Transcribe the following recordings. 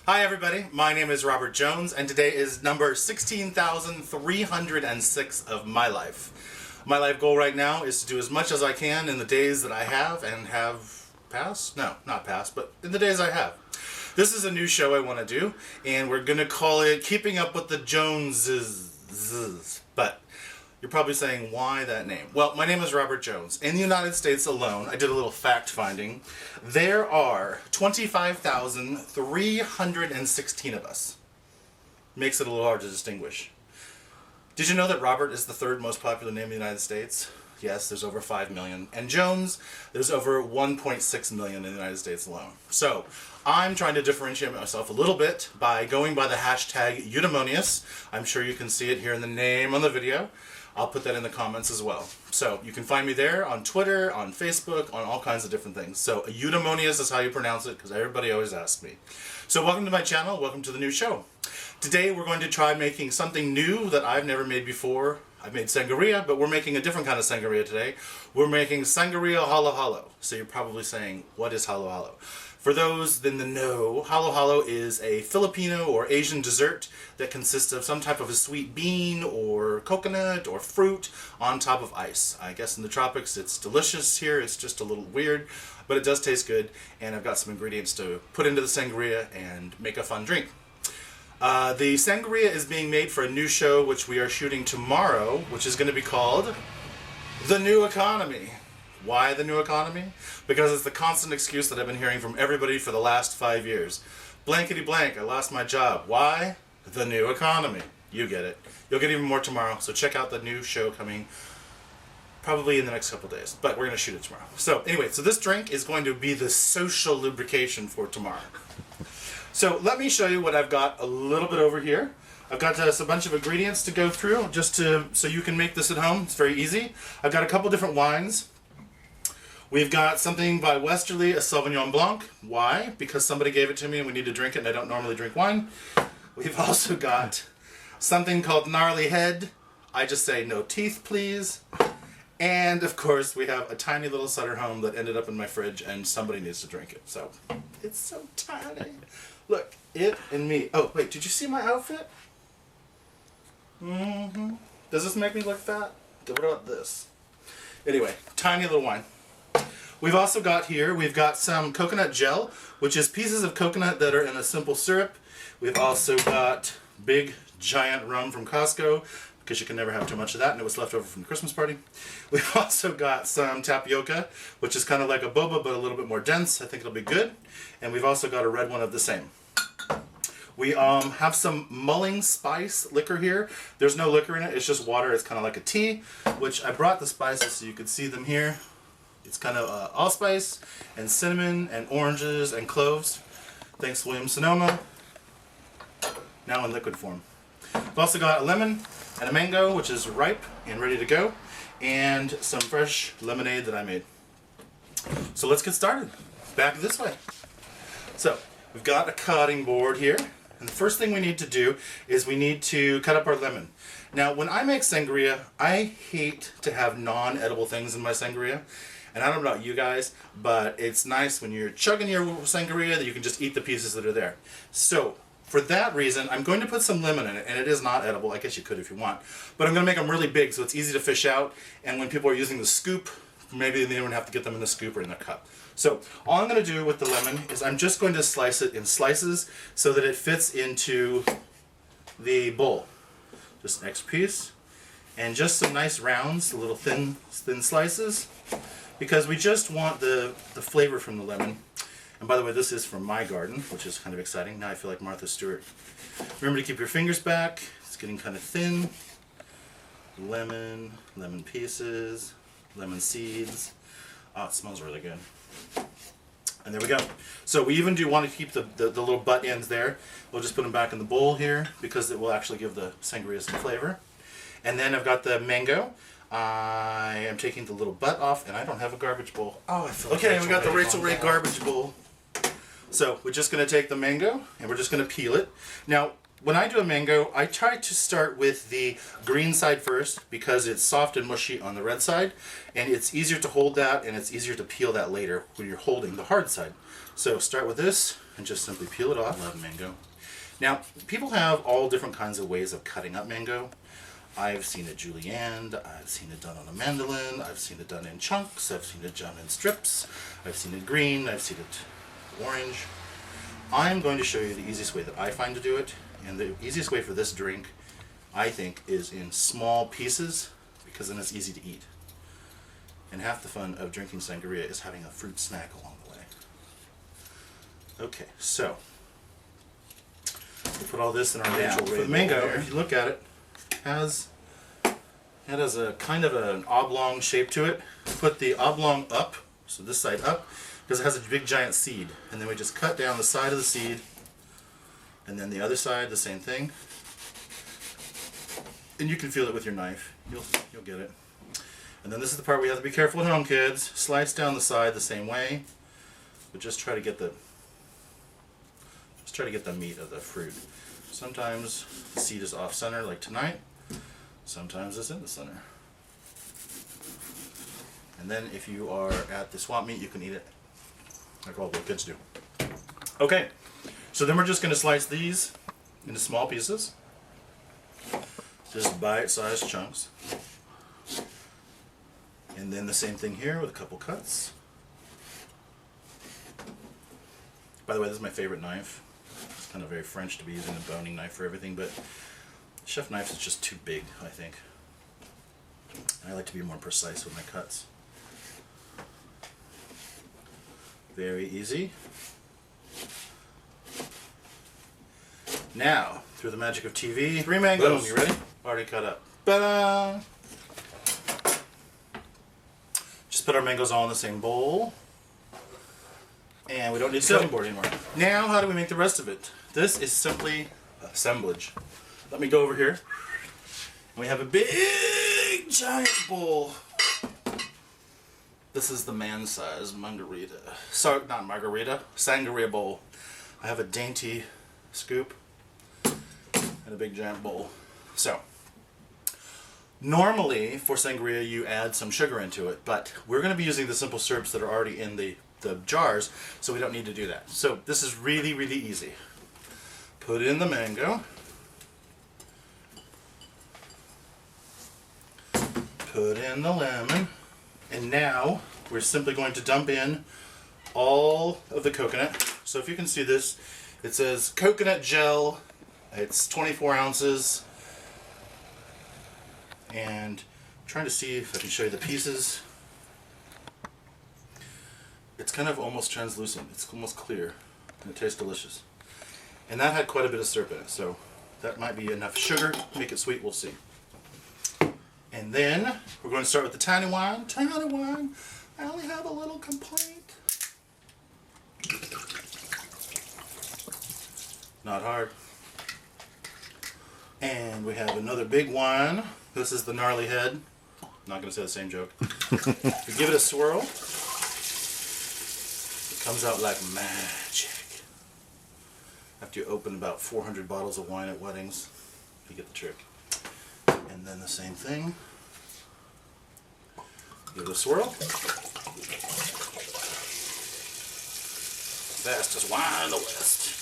Hi everybody, my name is Robert Jones and today is number 16,306 of my life. My life goal right now is to do as much as I can in the days that I have and have passed. No, not passed, but in the days I have. This is a new show I want to do and we're going to call it Keeping Up with the Joneses. But you're probably saying, why that name? Well, my name is Robert Jones. In the United States alone, I did a little fact finding, there are 25,316 of us. Makes it a little hard to distinguish. Did you know that Robert is the third most popular name in the United States? Yes, there's over 5 million. And Jones, there's over 1.6 million in the United States alone. So, I'm trying to differentiate myself a little bit by going by the hashtag Eudaemonius. I'm sure you can see it here in the name on the video. I'll put that in the comments as well. So you can find me there on Twitter, on Facebook, on all kinds of different things. So Eudaemonius is how you pronounce it because everybody always asks me. So welcome to my channel, welcome to the new show. Today we're going to try making something new that I've never made before. I've made sangria, but we're making a different kind of sangria today. We're making Sangria Halo Halo. So you're probably saying, what is Halo Halo? For those in the know, Halo Halo is a Filipino or Asian dessert that consists of some type of a sweet bean or coconut or fruit on top of ice. I guess in the tropics it's delicious. Here it's just a little weird, but it does taste good, and I've got some ingredients to put into the sangria and make a fun drink. The sangria is being made for a new show which we are shooting tomorrow, which is going to be called The New Economy. Why the new economy? Because it's the constant excuse that I've been hearing from everybody for the last 5 years. Blankety blank, I lost my job. Why? The new economy. You get it. You'll get even more tomorrow, so check out the new show coming probably in the next couple days. But we're going to shoot it tomorrow. So anyway, so this drink is going to be the social lubrication for tomorrow. So let me show you what I've got a little bit over here. I've got a bunch of ingredients to go through so you can make this at home. It's very easy. I've got a couple different wines. We've got something by Westerly, a Sauvignon Blanc. Why? Because somebody gave it to me and we need to drink it and I don't normally drink wine. We've also got something called Gnarly Head. I just say no teeth, please. And of course we have a tiny little Sutter Home that ended up in my fridge and somebody needs to drink it. So, it's so tiny. Look, it and me. Oh, wait, did you see my outfit? Mm-hmm. Does this make me look fat? What about this? Anyway, tiny little wine. We've also got here, we've got some coconut gel, which is pieces of coconut that are in a simple syrup. We've also got big, giant rum from Costco, because you can never have too much of that, and it was left over from the Christmas party. We've also got some tapioca, which is kind of like a boba, but a little bit more dense. I think it'll be good. And we've also got a red one of the same. We have some Mulling Spice Liquor here. There's no liquor in it, it's just water. It's kind of like a tea, which I brought the spices so you could see them here. It's kind of allspice and cinnamon and oranges and cloves. Thanks, William Sonoma. Now in liquid form. We've also got a lemon and a mango, which is ripe and ready to go, and some fresh lemonade that I made. So let's get started. Back this way. So we've got a cutting board here, and the first thing we need to do is we need to cut up our lemon. Now, when I make sangria, I hate to have non-edible things in my sangria. And I don't know about you guys, but it's nice when you're chugging your sangria that you can just eat the pieces that are there. So, for that reason, I'm going to put some lemon in it, and it is not edible. I guess you could if you want. But I'm going to make them really big so it's easy to fish out, and when people are using the scoop, maybe they don't have to get them in the scoop or in the cup. So, all I'm going to do with the lemon is I'm just going to slice it in slices so that it fits into the bowl. Just an extra piece, and just some nice rounds, little thin slices. Because we just want the flavor from the lemon. And by the way, this is from my garden, which is kind of exciting. Now I feel like Martha Stewart. Remember to keep your fingers back. It's getting kind of thin. Lemon pieces, lemon seeds. Oh, it smells really good. And there we go. So we even do want to keep the little butt ends there. We'll just put them back in the bowl here because it will actually give the sangria some flavor. And then I've got the mango. I am taking the little butt off, and I don't have a garbage bowl. Oh, I feel like okay, we got the Rachel Ray garbage bowl. So we're just going to take the mango, and we're just going to peel it. Now, when I do a mango, I try to start with the green side first because it's soft and mushy on the red side, and it's easier to hold that and it's easier to peel that later when you're holding the hard side. So start with this and just simply peel it off. I love mango. Now, people have all different kinds of ways of cutting up mango. I've seen it julienned, I've seen it done on a mandolin, I've seen it done in chunks, I've seen it done in strips, I've seen it green, I've seen it orange. I'm going to show you the easiest way that I find to do it. And the easiest way for this drink, I think, is in small pieces, because then it's easy to eat. And half the fun of drinking sangria is having a fruit snack along the way. Okay, so we'll put all this in our natural for the mango. If you look at it, it has a kind of an oblong shape to it. Put the oblong up, so this side up, because it has a big giant seed. And then we just cut down the side of the seed. And then the other side, the same thing. And you can feel it with your knife. You'll get it. And then this is the part where you have to be careful at home, kids. Slice down the side the same way, but just try to get the meat of the fruit. Sometimes the seed is off center, like tonight. Sometimes it's in the center. And then if you are at the swamp meet, you can eat it like all the kids do. Okay. So then we're just going to slice these into small pieces, just bite-sized chunks. And then the same thing here with a couple cuts. By the way, this is my favorite knife. It's kind of very French to be using a boning knife for everything, but chef knives is just too big, I think. And I like to be more precise with my cuts. Very easy. Now, through the magic of TV, 3 mangoes. Boom, you ready? Already cut up. Ta-da! Just put our mangoes all in the same bowl. And we don't need a cutting board anymore. Now, how do we make the rest of it? This is simply assemblage. Let me go over here. And we have a big, giant bowl. This is the man-sized margarita. Sorry, not margarita. Sangria bowl. I have a dainty scoop and a big giant bowl. So, normally for sangria you add some sugar into it, but we're going to be using the simple syrups that are already in the jars, so we don't need to do that. So this is really, really easy. Put in the mango. Put in the lemon. And now we're simply going to dump in all of the coconut. So if you can see this, it says coconut gel. It's 24 ounces. And I'm trying to see if I can show you the pieces. It's kind of almost translucent. It's almost clear. And it tastes delicious. And that had quite a bit of syrup in it, so that might be enough sugar to make it sweet. We'll see. And then we're going to start with the tiny wine. Tiny wine. I only have a little complaint. Not hard. And we have another big wine. This is the gnarly head. Not going to say the same joke. We give it a swirl. It comes out like magic. After you open about 400 bottles of wine at weddings, you get the trick. And then the same thing. Give it a swirl. Fastest wine in the West.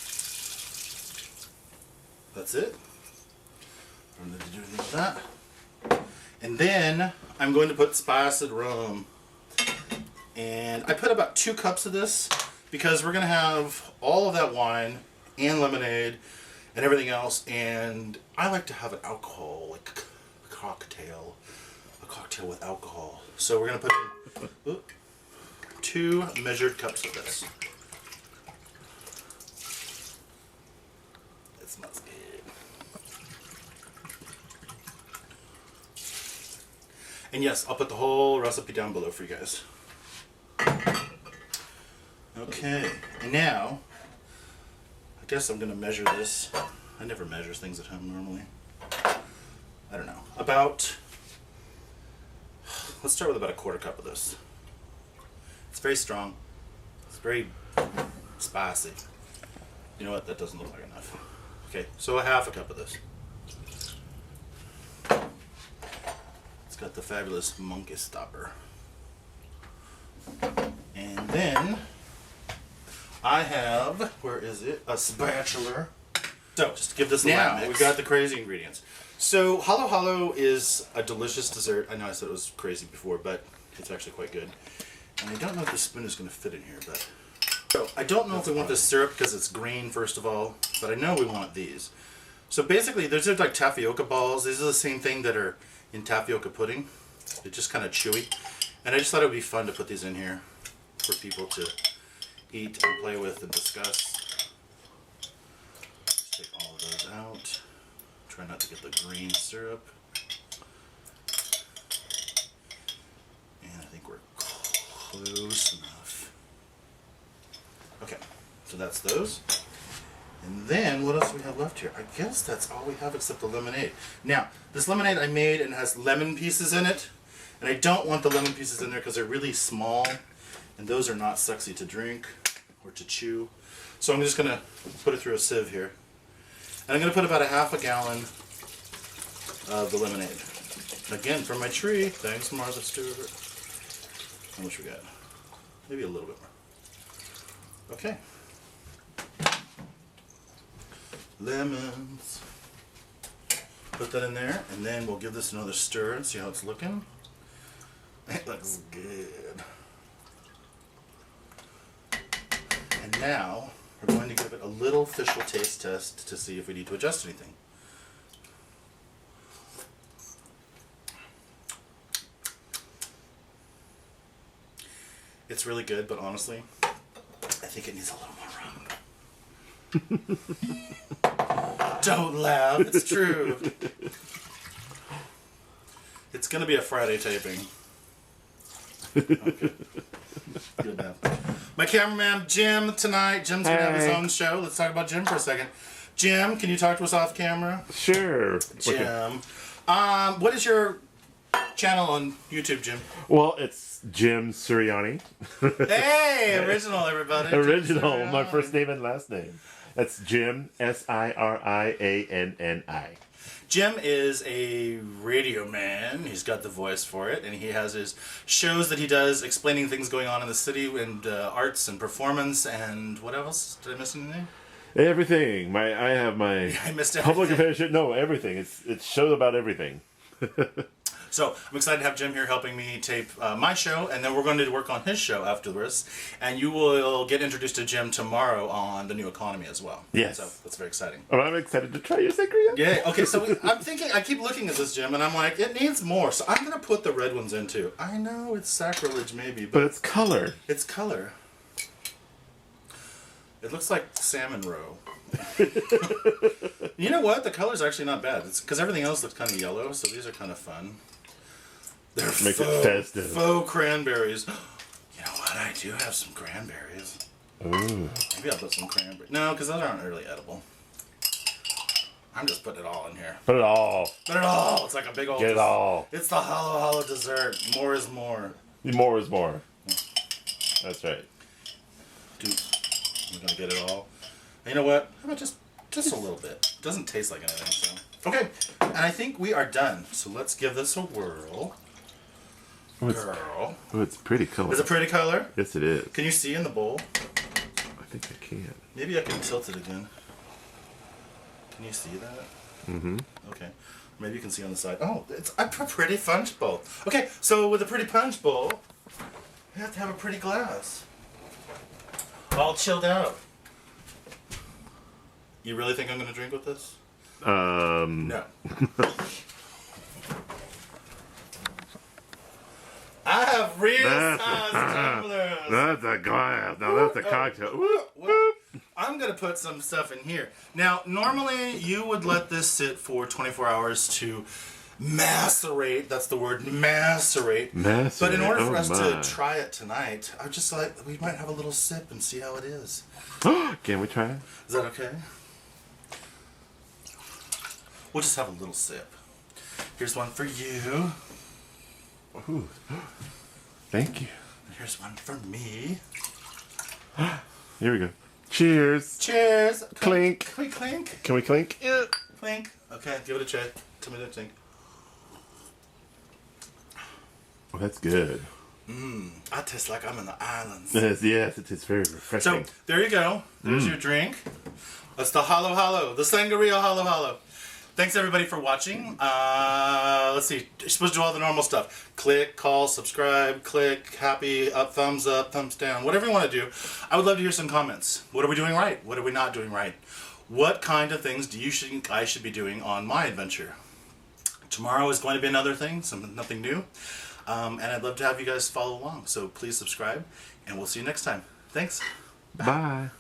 That's it. I don't need to do anything with that. And then I'm going to put spiced rum. And I put about 2 cups of this because we're going to have all of that wine and lemonade and everything else. And I like to have an alcohol, like a cocktail with alcohol. So we're going to put in 2 measured cups of this. It smells good. And yes, I'll put the whole recipe down below for you guys. Okay, and now, I guess I'm going to measure this. I never measure things at home normally. I don't know. Let's start with about a 1/4 cup of this. It's very strong. It's very spicy. You know what? That doesn't look like enough. Okay, so a half a cup of this. It's got the fabulous monkey stopper. And then I have, where is it? A spatula. So, just to give this a lap mix. We've got the crazy ingredients. So, Halo Halo is a delicious dessert. I know I said it was crazy before, but it's actually quite good. And I don't know if the spoon is going to fit in here, but... So, I don't know if we want this syrup because it's green, first of all, but I know we want these. So, basically, these are like tapioca balls. These are the same thing that are in tapioca pudding. They're just kind of chewy. And I just thought it would be fun to put these in here for people to eat and play with and discuss. Let's take all of those out. Try not to get the green syrup. And I think we're close enough. Okay, so that's those. And then, what else do we have left here? I guess that's all we have except the lemonade. Now, this lemonade I made and has lemon pieces in it. And I don't want the lemon pieces in there because they're really small. And those are not sexy to drink or to chew. So I'm just going to put it through a sieve here. And I'm going to put about a half a gallon of the lemonade. Again, from my tree. Thanks, Martha Stewart. How much we got? Maybe a little bit more. Okay. Lemons. Put that in there, and then we'll give this another stir and see how it's looking. It looks good. And now, we're going to give it a little official taste test to see if we need to adjust anything. It's really good, but honestly, I think it needs a little more rum. Don't laugh, it's true. It's going to be a Friday taping. Okay. Good enough. My cameraman, Jim, tonight. Jim's going to have his own show. Let's talk about Jim for a second. Jim, can you talk to us off camera? Sure. Jim. Okay. What is your channel on YouTube, Jim? Well, it's Jim Suriani. Hey, original, everybody. Original, my first name and last name. That's Jim, Sirianni. Jim is a radio man. He's got the voice for it, and he has his shows that he does explaining things going on in the city and arts and performance and what else? Did I miss anything? Everything. I have my I missed public everything. affairs. No, everything. It's shows about everything. So I'm excited to have Jim here helping me tape my show, and then we're going to work on his show afterwards. And you will get introduced to Jim tomorrow on The New Economy as well. Yes. So that's very exciting. Oh, I'm excited to try your sangria. Yeah, okay, so I'm thinking, I keep looking at this, Jim, and I'm like, it needs more. So I'm going to put the red ones in too. I know it's sacrilege maybe, But it's color. it's color. It looks like salmon roe. You know what? The color's actually not bad. It's because everything else looks kind of yellow, so these are kind of fun. They're Makes it festive. faux cranberries. You know what? I do have some cranberries. Ooh. Maybe I'll put some cranberries. No, because those aren't really edible. I'm just putting it all in here. Put it all. Put it all. It's like a big old... Get it all. It's the Halo Halo dessert. More is more. More is more. That's right. Dude, I'm going to get it all. And you know what? How about just a little bit? It doesn't taste like anything, so... Okay, and I think we are done. So let's give this a whirl. Girl. Oh, it's pretty color. Is it pretty color? Yes, it is. Can you see in the bowl? I think I can. Maybe I can tilt it again. Can you see that? Mm-hmm. Okay. Maybe you can see on the side. Oh, it's a pretty punch bowl. Okay, so with a pretty punch bowl, you have to have a pretty glass. All chilled out. You really think I'm going to drink with this? No. I have real size tumblers. That's a glass. Now that's a cocktail. I'm going to put some stuff in here. Now, normally you would let this sit for 24 hours to macerate. That's the word, macerate. Macerate. But in order for us to try it tonight, I just like, we might have a little sip and see how it is. Can we try it? Is that okay? We'll just have a little sip. Here's one for you. Ooh. Thank you. Here's one for me. Here we go. Cheers. Cheers. Clink. Can we clink? Can we clink? Yeah. Clink. Okay, give it a try. Tell me what you think. Oh, that's good. I taste like I'm in the islands. Yes, it is very refreshing. So, there you go. There's your drink. That's the Halo Halo. The Sangria Halo Halo. Thanks, everybody, for watching. Let's see. You're supposed to do all the normal stuff. Click, call, subscribe, click, happy, up, thumbs down, whatever you want to do. I would love to hear some comments. What are we doing right? What are we not doing right? What kind of things do you think I should be doing on my adventure? Tomorrow is going to be another thing, nothing new. And I'd love to have you guys follow along. So please subscribe, and we'll see you next time. Thanks. Bye.